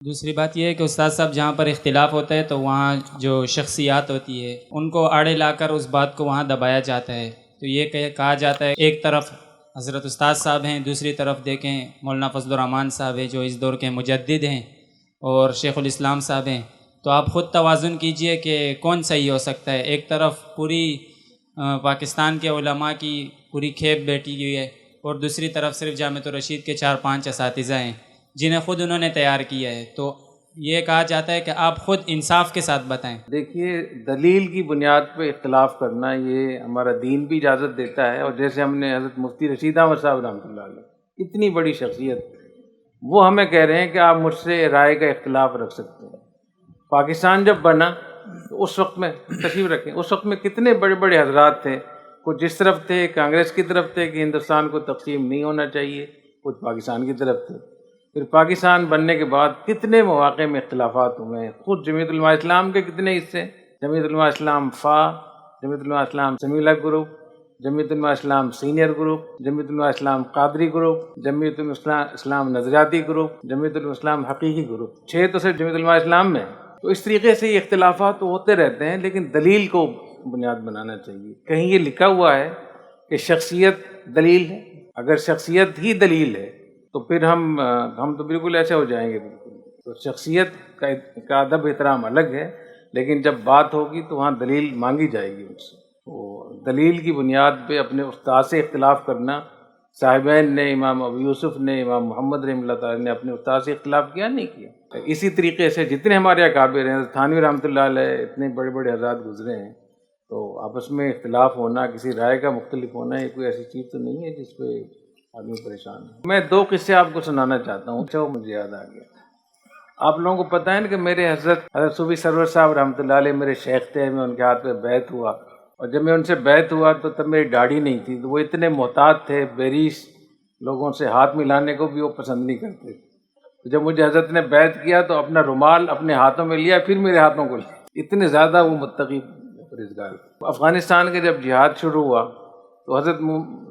دوسری بات یہ ہے کہ استاد صاحب جہاں پر اختلاف ہوتا ہے تو وہاں جو شخصیات ہوتی ہے ان کو آڑے لا کر اس بات کو وہاں دبایا جاتا ہے. تو یہ کہا جاتا ہے ایک طرف حضرت استاد صاحب ہیں، دوسری طرف دیکھیں مولانا فضل الرحمان صاحب ہیں جو اس دور کے مجدد ہیں، اور شیخ الاسلام صاحب ہیں. تو آپ خود توازن کیجئے کہ کون صحیح ہو سکتا ہے. ایک طرف پوری پاکستان کے علماء کی پوری کھیپ بیٹھی ہوئی ہے، اور دوسری طرف صرف جامعۃ الرشید کے 4-5 اساتذہ ہیں جنہیں خود انہوں نے تیار کیا ہے. تو یہ کہا جاتا ہے کہ آپ خود انصاف کے ساتھ بتائیں. دیکھیے، دلیل کی بنیاد پہ اختلاف کرنا یہ ہمارا دین بھی اجازت دیتا ہے، اور جیسے ہم نے حضرت مفتی رشید احمد صاحب رحمۃ اللہ علیہ، اتنی بڑی شخصیت، وہ ہمیں کہہ رہے ہیں کہ آپ مجھ سے رائے کا اختلاف رکھ سکتے ہیں. پاکستان جب بنا تو اس وقت میں تشریف رکھیں، اس وقت میں کتنے بڑے بڑے حضرات تھے، کچھ جس طرف تھے کانگریس کی طرف تھے کہ ہندوستان کو تقسیم نہیں ہونا چاہیے، کچھ پاکستان کی طرف تھے. پھر پاکستان بننے کے بعد کتنے مواقع میں اختلافات ہوئے ہیں. خود جمعیت علماء اسلام کے کتنے حصے، جمعیت علماء اسلام جمعیت علماء اسلام سمیلا گروپ، جمعیت علماء اسلام سینئر گروپ، جمعیت علماء اسلام قادری گروپ، جمعیت علماء اسلام نظریاتی گروپ، جمعیت علماء اسلام حقیقی گروپ. 6 تو صرف جمعیت علماء اسلام میں. تو اس طریقے سے یہ اختلافات تو ہوتے رہتے ہیں، لیکن دلیل کو بنیاد بنانا چاہیے. کہیں یہ لکھا ہوا ہے کہ شخصیت دلیل ہے؟ اگر شخصیت ہی دلیل ہے تو پھر ہم تو بالکل ایسے ہو جائیں گے. بالکل تو شخصیت کا ادب احترام الگ ہے، لیکن جب بات ہوگی تو وہاں دلیل مانگی جائے گی ان سے. تو دلیل کی بنیاد پہ اپنے استاد سے اختلاف کرنا، صاحبین نے، امام ابو یوسف نے، امام محمد رحمۃ اللہ تعالیٰ نے اپنے استاد سے اختلاف کیا نہیں کیا. اسی طریقے سے جتنے ہمارے اکابر ہیں، تھانوی رحمۃ اللہ علیہ، اتنے بڑے بڑے حضرات گزرے ہیں، تو آپس میں اختلاف ہونا، کسی رائے کا مختلف ہونا، یہ کوئی ایسی چیز تو نہیں ہے جس پہ آدمی پریشان ہے. میں 2 قصے آپ کو سنانا چاہتا ہوں، وہ مجھے یاد آ گیا. آپ لوگوں کو پتہ ہے نا کہ میرے حضرت صوفی سرور صاحب رحمۃ اللہ علیہ میرے شیخ تھے. میں ان کے ہاتھ پہ بیعت ہوا، اور جب میں ان سے بیعت ہوا تو تب میری داڑھی نہیں تھی، تو وہ اتنے محتاط تھے، بیریش لوگوں سے ہاتھ ملانے کو بھی وہ پسند نہیں کرتے. تو جب مجھے حضرت نے بیعت کیا تو اپنا رومال اپنے ہاتھوں میں لیا، پھر میرے ہاتھوں کو لیا. اتنے زیادہ وہ متقی پرہیزگار. افغانستان کے جب جہاد شروع ہوا تو حضرت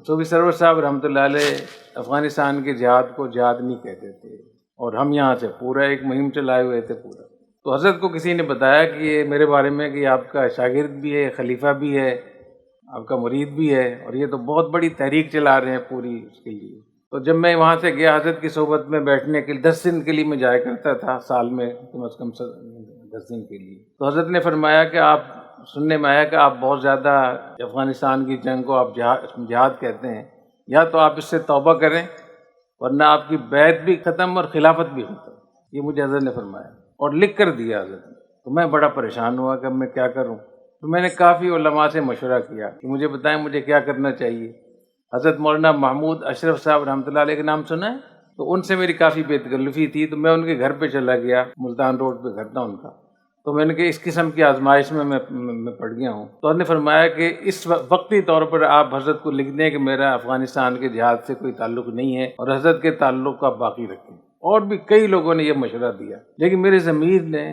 صوفی سرور صاحب رحمۃ اللہ علیہ افغانستان کے جہاد کو جہاد نہیں کہتے تھے، اور ہم یہاں سے پورا ایک مہم چلائے ہوئے تھے پورا. تو حضرت کو کسی نے بتایا کہ یہ میرے بارے میں کہ آپ کا شاگرد بھی ہے، خلیفہ بھی ہے، آپ کا مرید بھی ہے، اور یہ تو بہت بڑی تحریک چلا رہے ہیں پوری اس کے لیے. تو جب میں وہاں سے گیا حضرت کی صحبت میں بیٹھنے کے لیے، 10 دن کے لیے میں جایا کرتا تھا سال میں کم از کم 10 دن کے لیے. تو حضرت نے فرمایا کہ آپ، سننے میں آیا کہ آپ بہت زیادہ افغانستان کی جنگ کو آپ جہاد کہتے ہیں، یا تو آپ اس سے توبہ کریں ورنہ آپ کی بیعت بھی ختم اور خلافت بھی ختم. یہ مجھے حضرت نے فرمایا اور لکھ کر دیا حضرت نے. تو میں بڑا پریشان ہوا کہ اب میں کیا کروں. تو میں نے کافی علماء سے مشورہ کیا کہ مجھے بتائیں مجھے کیا کرنا چاہیے. حضرت مولانا محمود اشرف صاحب رحمۃ اللہ علیہ کا نام سنا ہے؟ تو ان سے میری کافی بے تکلفی تھی، تو میں ان کے گھر پہ چلا گیا، ملتان روڈ پہ گھر تھا ان کا. تو میں نے کہا اس قسم کی آزمائش میں پڑ گیا ہوں. تو انہوں نے فرمایا کہ اس وقتی طور پر آپ حضرت کو لکھ دیں کہ میرا افغانستان کے جہاد سے کوئی تعلق نہیں ہے، اور حضرت کے تعلق کو آپ باقی رکھیں. اور بھی کئی لوگوں نے یہ مشورہ دیا، لیکن میری ضمیر نے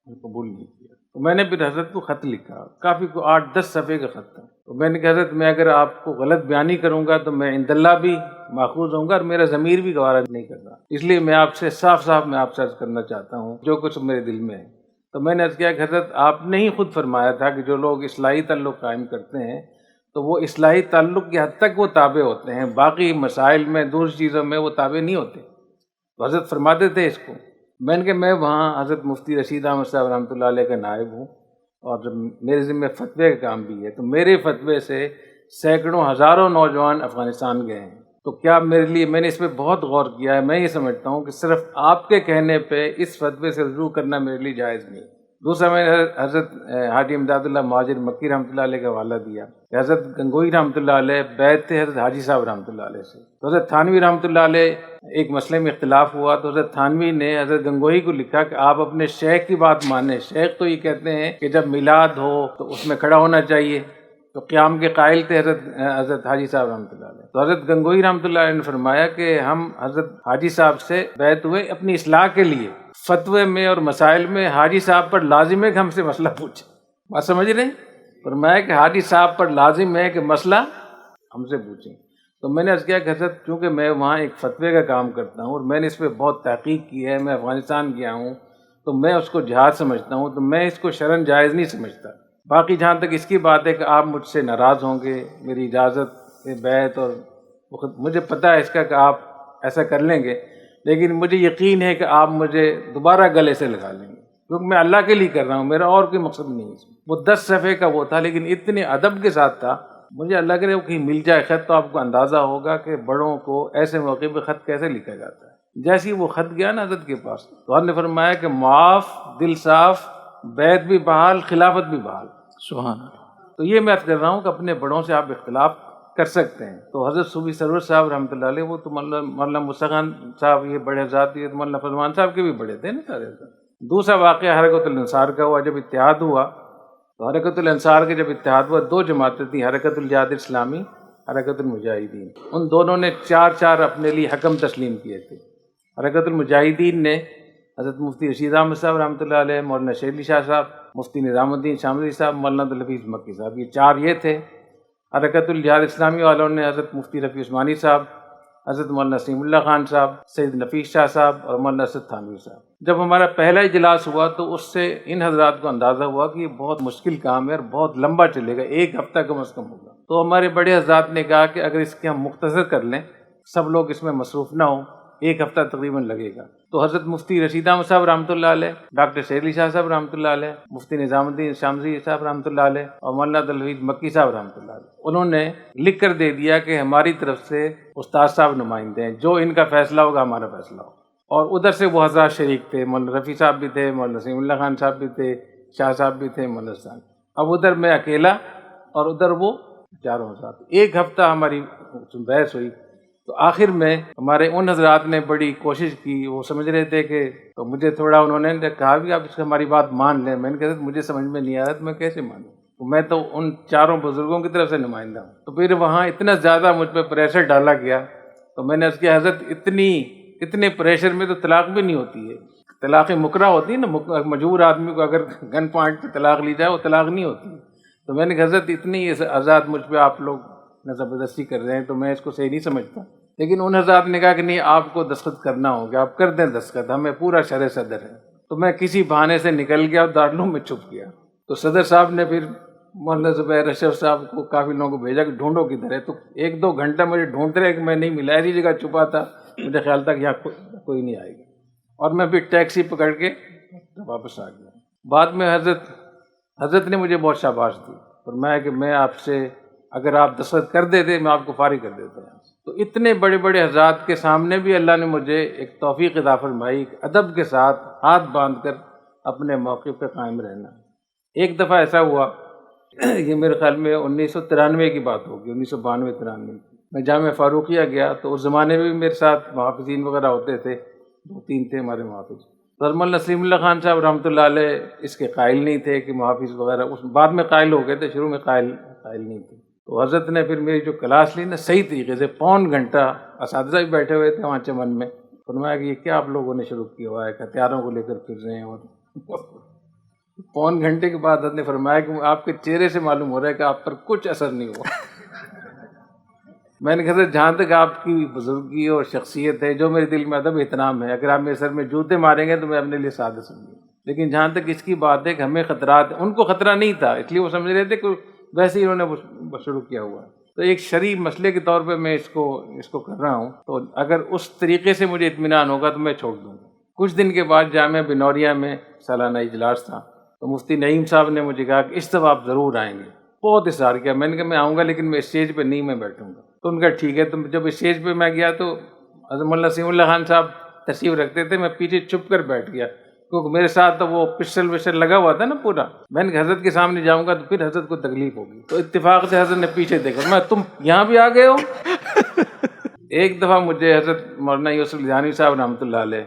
قبول نہیں کیا. تو میں نے پھر حضرت کو خط لکھا، کافی کو 8-10 صفحے کا خط تھا. تو میں نے کہا حضرت میں اگر آپ کو غلط بیانی کروں گا تو میں عند اللہ بھی ماخوذ ہوں گا، اور میرا ضمیر بھی گوارا نہیں کر رہا. اس لیے میں آپ سے صاف میں آپ سے عرض کرنا چاہتا ہوں جو کچھ میرے دل میں ہے. تو میں نے عرض کیا کہ حضرت آپ نے ہی خود فرمایا تھا کہ جو لوگ اصلاحی تعلق قائم کرتے ہیں تو وہ اصلاحی تعلق کی حد تک وہ تابع ہوتے ہیں، باقی مسائل میں دوسری چیزوں میں وہ تابع نہیں ہوتے. تو حضرت فرماتے تھے اس کو. میں نے کہا میں وہاں حضرت مفتی رشید احمد صاحب رحمۃ اللہ علیہ کا نائب ہوں، اور جب میرے ذمہ فتوے کا کام بھی ہے، تو میرے فتوے سے سینکڑوں ہزاروں نوجوان افغانستان گئے ہیں. تو کیا میرے لیے، میں نے اس پہ بہت غور کیا ہے، میں یہ سمجھتا ہوں کہ صرف آپ کے کہنے پہ اس فتوے سے رجوع کرنا میرے لیے جائز نہیں. دوسرا میں نے حضرت حاجی امداد اللہ مہاجر مکی رحمۃ اللہ علیہ کا حوالہ دیا کہ حضرت گنگوئی رحمۃ اللہ علیہ بیعت تھے حضرت حاجی صاحب رحمۃ اللہ علیہ سے. تو حضرت تھانوی رحمۃ اللہ علیہ ایک مسئلے میں اختلاف ہوا، تو حضرت تھانوی نے حضرت گنگوئی کو لکھا کہ آپ اپنے شیخ کی بات مانیں. شیخ تو یہ کہتے ہیں کہ جب میلاد ہو تو اس میں کھڑا ہونا چاہیے، تو قیام کے قائل تھے حضرت حاجی صاحب رحمۃ اللہ علیہ. تو حضرت گنگوئی رحمۃ اللہ علیہ نے فرمایا کہ ہم حضرت حاجی صاحب سے بیعت ہوئے اپنی اصلاح کے لیے. فتوے میں اور مسائل میں حاجی صاحب پر لازم ہے کہ ہم سے مسئلہ پوچھیں. بات سمجھ رہے ہیں؟ فرمایا کہ حاجی صاحب پر لازم ہے کہ مسئلہ ہم سے پوچھیں. تو میں نے عرض کیا کہ حضرت چونکہ میں وہاں ایک فتوے کا کام کرتا ہوں اور میں نے اس پہ بہت تحقیق کی ہے، میں افغانستان گیا ہوں تو میں اس کو جہاد سمجھتا ہوں، تو میں اس کو شرعاً جائز نہیں سمجھتا۔ باقی جہاں تک اس کی بات ہے کہ آپ مجھ سے ناراض ہوں گے میری اجازت بیعت اور مجھے پتہ ہے اس کا کہ آپ ایسا کر لیں گے، لیکن مجھے یقین ہے کہ آپ مجھے دوبارہ گلے سے لگا لیں گے، کیونکہ میں اللہ کے لیے کر رہا ہوں، میرا اور کوئی مقصد نہیں ہے اس میں۔ وہ 10 صفحے کا وہ تھا لیکن اتنے ادب کے ساتھ تھا، مجھے اللہ کرے وہ کہیں مل جائے خط تو آپ کو اندازہ ہوگا کہ بڑوں کو ایسے موقع پہ خط کیسے لکھا جاتا ہے۔ جیسے ہی وہ خط گیا نا حضرت کے پاس تو حضرت نے فرمایا کہ معاف، دل صاف، بیعت بھی بحال، خلافت بھی بحال۔ سبحان اللہ۔ تو یہ میں عرض کر رہا ہوں کہ اپنے بڑوں سے آپ اختلاف کر سکتے ہیں۔ تو حضرت صوفی سرور صاحب رحمۃ اللہ علیہ وہ تو مولانا موسیٰ خان صاحب یہ بڑے حضرات، یہ مولانا فرمان صاحب کے بھی بڑے تھے نا سارے۔ دوسرا واقعہ حرکت الانصار کا ہوا، جب اتحاد ہوا تو حرکت الانصار کے جب اتحاد ہوا 2 جماعتیں تھیں، حرکت الجہاد اسلامی، حرکت المجاہدین۔ ان دونوں نے 4 اپنے لیے حکم تسلیم کیے تھے۔ حرکت المجاہدین نے حضرت مفتی رشید احمد صاحب رحمۃ اللہ علیہ، مولانا شیر علی شاہ صاحب، مفتی نظام الدین شاملی صاحب، مولانا عبدالحفیظ مکی صاحب، یہ 4 یہ تھے۔ حرکت الجہاد اسلامی والوں نے حضرت مفتی رفیع عثمانی صاحب، حضرت مولانا نسیم اللہ خان صاحب، سید نفیس شاہ صاحب اور مولانا اسد تھانوی صاحب۔ جب ہمارا پہلا اجلاس ہوا تو اس سے ان حضرات کو اندازہ ہوا کہ یہ بہت مشکل کام ہے اور بہت لمبا چلے گا، 1 ہفتہ کم از کم ہوگا۔ تو ہمارے بڑے حضرات نے کہا کہ اگر اس کے ہم مختصر کر لیں، سب لوگ اس میں مصروف نہ ہوں، 1 ہفتہ تقریباً لگے گا۔ تو حضرت مفتی رشید احمد صاحب رحمۃ اللہ علیہ، ڈاکٹر شیر علی شاہ صاحب رحمۃ اللہ علیہ، مفتی نظام الدین شاملی صاحب رحمۃ اللہ علیہ اور مولانا عبدالحفیظ مکی صاحب رحمۃ اللہ علیہ، انہوں نے لکھ کر دے دیا کہ ہماری طرف سے استاد صاحب نمائندے ہیں، جو ان کا فیصلہ ہوگا ہمارا فیصلہ ہوگا۔ اور ادھر سے وہ حضرات شریک تھے، مولانا رفیع صاحب بھی تھے، مولانا نسیم اللہ خان صاحب بھی تھے، شاہ صاحب بھی تھے، مولانا صاحب۔ اب ادھر میں اکیلا اور ادھر وہ 4 حضرات۔ 1 ہفتہ ہماری بحث ہوئی تو آخر میں ہمارے ان حضرات نے بڑی کوشش کی، وہ سمجھ رہے تھے کہ تو مجھے تھوڑا انہوں نے کہا بھی آپ اس کو ہماری بات مان لیں۔ میں نے کہا مجھے سمجھ میں نہیں آ رہا تو میں کیسے مانوں، تو میں تو ان 4 بزرگوں کی طرف سے نمائندہ ہوں۔ تو پھر وہاں اتنا زیادہ مجھ پہ پریشر ڈالا گیا تو میں نے اس کی حضرت اتنے پریشر میں تو طلاق بھی نہیں ہوتی ہے، طلاق مکرہ ہوتی ہے نا، مجبور آدمی کو اگر گن پوائنٹ پہ طلاق لی جائے وہ طلاق نہیں ہوتی۔ تو میں نے کہا حضرت اتنی آزاد مجھ پہ آپ لوگ زبردستی کر رہے ہیں تو میں اس کو صحیح نہیں سمجھتا۔ لیکن ان حضرات نے کہا کہ نہیں آپ کو دستخط کرنا ہوگا، آپ کر دیں دستخط، ہمیں پورا شرح صدر ہے۔ تو میں کسی بہانے سے نکل گیا اور دارالعلوم میں چھپ گیا۔ تو صدر صاحب نے پھر مولانا زبیر اشرف صاحب کو کافی لوگوں کو بھیجا کہ ڈھونڈو کدھر ہے، تو 1-2 گھنٹہ مجھے ڈھونڈتے رہے کہ میں نہیں ملا، ایسی جگہ چھپا تھا مجھے خیال تھا کہ یہاں کوئی نہیں آئے گا، اور میں پھر ٹیکسی پکڑ کے واپس آ گیا۔ بعد میں حضرت نے مجھے بہت شاباش دی، فرمایا کہ میں آپ سے اگر آپ دستخط کر دیتے میں آپ کو فارغ کر دیتا۔ تو اتنے بڑے بڑے حضرات کے سامنے بھی اللہ نے مجھے ایک توفیق عطا فرمائی، ادب کے ساتھ ہاتھ باندھ کر اپنے موقع پہ قائم رہنا۔ ایک دفعہ ایسا ہوا، یہ میرے خیال میں 1993 کی بات ہوگی، 1992-93 میں جامعہ فاروقیہ گیا تو اس زمانے میں بھی میرے ساتھ محافظین وغیرہ ہوتے تھے، 2-3 تھے ہمارے محافظ۔ مولانا نسیم اللہ خان صاحب رحمۃ اللہ علیہ اس کے قائل نہیں تھے کہ محافظ وغیرہ، اس بعد میں قائل ہو گئے تھے، شروع میں قائل نہیں تھے۔ تو حضرت نے پھر میری جو کلاس لی نا صحیح طریقے سے، 1.25 گھنٹہ اساتذہ بھی بیٹھے ہوئے تھے وہاں چمن میں، فرمایا کہ یہ کیا آپ لوگوں نے شروع کیا ہوا ہے، ہتھیاروں کو لے کر پھر رہے ہیں، اور 1.25 گھنٹے کے بعد حضرت نے فرمایا کہ آپ کے چہرے سے معلوم ہو رہا ہے کہ آپ پر کچھ اثر نہیں ہوا۔ میں نے کہا جہاں تک آپ کی بزرگی اور شخصیت ہے، جو میرے دل میں ادب احترام ہے، اگر آپ میرے سر میں جوتے ماریں گے تو میں اپنے لیے سادہ سمجھوں، لیکن جہاں تک اس کی بات ہے کہ ہمیں خطرات، ان کو خطرہ نہیں تھا اس لیے وہ سمجھ رہے تھے کہ ویسے ہی انہوں نے شروع کیا ہوا ہے۔ تو ایک شرعی مسئلے کے طور پہ میں اس کو کر رہا ہوں، تو اگر اس طریقے سے مجھے اطمینان ہوگا تو میں چھوڑ دوں گا۔ کچھ دن کے بعد جامعہ بنوریہ میں سالانہ اجلاس تھا تو مفتی نعیم صاحب نے مجھے کہا کہ اس دفعہ آپ ضرور آئیں گے، بہت اصرار کیا۔ میں نے کہا میں آؤں گا لیکن میں اسٹیج پہ نہیں، میں بیٹھوں گا۔ تو ان کا ٹھیک ہے۔ تو جب اسٹیج پہ میں گیا تو حضرت مولانا نسیم اللہ خان صاحب تشریف رکھتے تھے، میں پیچھے چھپ کر بیٹھ گیا کیونکہ میرے ساتھ تو وہ پسٹل وسٹل لگا ہوا تھا نا پورا۔ میں نے کہا حضرت کے سامنے جاؤں گا تو پھر حضرت کو تکلیف ہوگی، تو اتفاق سے حضرت نے پیچھے دیکھا، میں تم یہاں بھی آ گئے ہو۔ ایک دفعہ مجھے حضرت مولانا یوسف الجانی صاحب رحمۃ اللہ علیہ،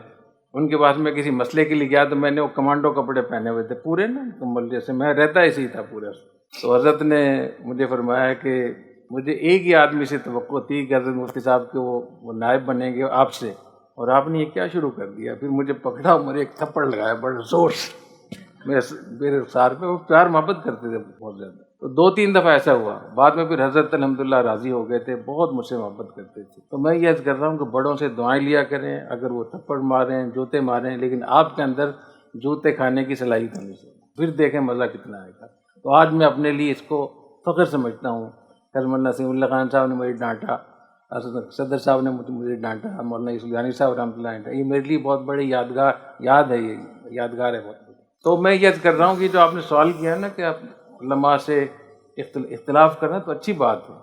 ان کے پاس میں کسی مسئلے کے لیے گیا تو میں نے وہ کمانڈو کپڑے پہنے ہوئے تھے پورے نا، کمبل جیسے، میں رہتا اسی تھا پورا۔ تو حضرت نے مجھے فرمایا کہ مجھے ایک ہی آدمی سے توقع تھی کہ حضرت مفتی صاحب کے وہ نائب بنیں گے آپ سے، اور آپ نے یہ کیا شروع کر دیا۔ پھر مجھے پکڑا، مجھے ایک تھپڑ لگایا بڑے زور سے میرے سار پہ۔ وہ پیار محبت کرتے تھے بہت زیادہ۔ تو 2-3 دفعہ ایسا ہوا، بعد میں پھر حضرت الحمدللہ راضی ہو گئے تھے، بہت مجھ سے محبت کرتے تھے۔ تو میں یہ عرض کر رہا ہوں کہ بڑوں سے دعائیں لیا کریں، اگر وہ تھپڑ ماریں، جوتے ماریں، لیکن آپ کے اندر جوتے کھانے کی صلاحیت ہونی چاہیے، پھر دیکھیں مزہ کتنا آئے گا۔ تو آج میں اپنے لیے اس کو فخر سمجھتا ہوں۔ کل مولانا نسیم اللہ خان صاحب نے مجھے ڈانٹا، صدر صاحب نے مجھے ڈانٹا، مولانا یوسف جانی صاحب رحمۃ اللہ علیہ، یہ میرے لیے بہت بڑی یاد ہے، یہ یادگار ہے بہت بڑی۔ تو میں یہ عرض کر رہا ہوں کہ جو آپ نے سوال کیا ہے نا کہ آپ علماء سے اختلاف کرنا تو اچھی بات ہے،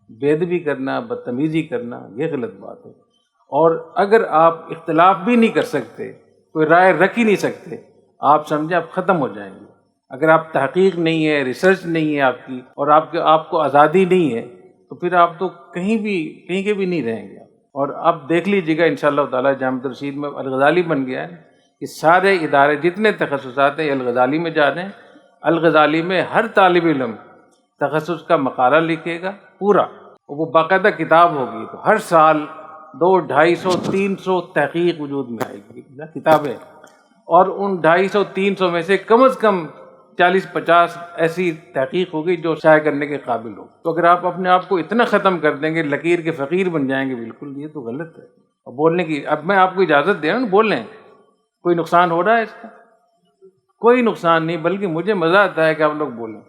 بے ادبی کرنا، بدتمیزی کرنا یہ غلط بات ہے۔ اور اگر آپ اختلاف بھی نہیں کر سکتے، کوئی رائے رکھ ہی نہیں سکتے، آپ سمجھیں آپ ختم ہو جائیں گے۔ اگر آپ تحقیق نہیں ہے، ریسرچ نہیں ہے آپ کی، اور آپ کو آزادی نہیں ہے، تو پھر آپ تو کہیں کے بھی نہیں رہیں گے۔ اور اب دیکھ لیجیے گا انشاءاللہ تعالیٰ جامعۃ الرشید میں الغزالی بن گیا ہے کہ سارے ادارے جتنے تخصصات ہیں الغزالی میں جا رہے ہیں۔ الغزالی میں ہر طالب علم تخصص کا مقالہ لکھے گا پورا، وہ باقاعدہ کتاب ہوگی، تو ہر سال 200، 250، 300 تحقیق وجود میں آئے گی کتابیں، اور ان 250، 300 میں سے کم از کم 40-50 ایسی تحقیق ہوگی جو شائع کرنے کے قابل ہو۔ تو اگر آپ اپنے آپ کو اتنا ختم کر دیں گے، لکیر کے فقیر بن جائیں گے، بالکل یہ تو غلط ہے۔ اور بولنے کی اب میں آپ کو اجازت دے رہا ہوں، بولیں، کوئی نقصان ہو رہا ہے اس کا؟ کوئی نقصان نہیں، بلکہ مجھے مزہ آتا ہے کہ آپ لوگ بولیں۔